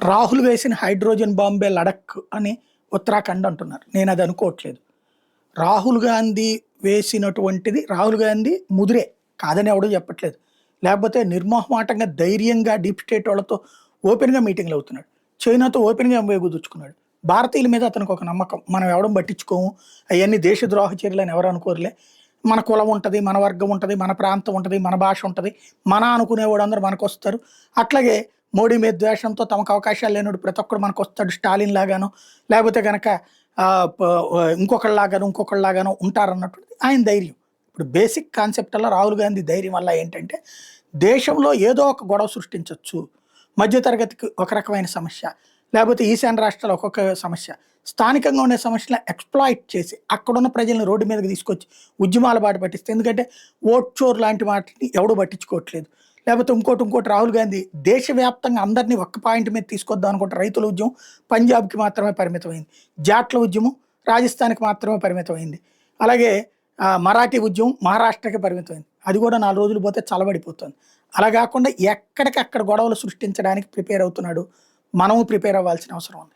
రాహుల్ వేసిన హైడ్రోజన్ బాంబే లడక్ అని ఉత్తరాఖండ్ అంటున్నారు. నేను అది అనుకోవట్లేదు. రాహుల్ గాంధీ వేసినటువంటిది రాహుల్ గాంధీ ముదిరే కాదని ఎవడూ చెప్పట్లేదు. లేకపోతే నిర్మోహమాటంగా ధైర్యంగా డీప్ స్టేట్ వాళ్ళతో ఓపెన్గా మీటింగ్లు అవుతున్నాడు. చైనాతో ఓపెన్గా కుదుర్చుకున్నాడు. భారతీయుల మీద అతనికి ఒక నమ్మకం. మనం ఎవడం పట్టించుకోము, అవన్నీ దేశద్రోహ చర్యలు అని ఎవరు అనుకోరులే. మన కులం ఉంటుంది, మన వర్గం ఉంటుంది, మన ప్రాంతం ఉంటుంది, మన భాష ఉంటుంది, మన అనుకునేవాడు అందరూ మనకు వస్తారు. అట్లాగే మోడీ మీద ద్వేషంతో తమకు అవకాశాలు లేనివాడు ప్రతి ఒక్కడు మనకు వస్తాడు, స్టాలిన్ లాగాను లేకపోతే కనుక ఇంకొకళ్ళలాగాను ఉంటారన్నటువంటి ఆయన ధైర్యం. ఇప్పుడు బేసిక్ కాన్సెప్ట్ అలా రాహుల్ గాంధీ ధైర్యం వల్ల ఏంటంటే దేశంలో ఏదో ఒక గొడవ సృష్టించవచ్చు. మధ్యతరగతికి ఒక రకమైన సమస్య, లేకపోతే ఈశాన్య రాష్ట్రాలు ఒక్కొక్క సమస్య, స్థానికంగా ఉండే సమస్యలను ఎక్స్ప్లాయిట్ చేసి అక్కడున్న ప్రజలను రోడ్డు మీదకి తీసుకొచ్చి ఉద్యమాల బాట పట్టిస్తే. ఎందుకంటే ఓట్ చోర్ లాంటి వాటిని ఎవడూ పట్టించుకోవట్లేదు. లేకపోతే ఇంకోటి రాహుల్ గాంధీ దేశవ్యాప్తంగా అందరినీ ఒక్క పాయింట్ మీద తీసుకొద్దాం అనుకుంటే రైతుల ఉద్యమం పంజాబ్కి మాత్రమే పరిమితమైంది, జాట్ల ఉద్యమం రాజస్థాన్కి మాత్రమే పరిమితమైంది, అలాగే మరాఠీ ఉద్యమం మహారాష్ట్రకి పరిమితమైంది. అది కూడా 4 రోజులు పోతే చల్లబడిపోతుంది. అలా కాకుండా ఎక్కడికక్కడ గొడవలు సృష్టించడానికి ప్రిపేర్ అవుతున్నాడు. మనము ప్రిపేర్ అవ్వాల్సిన అవసరం ఉంది.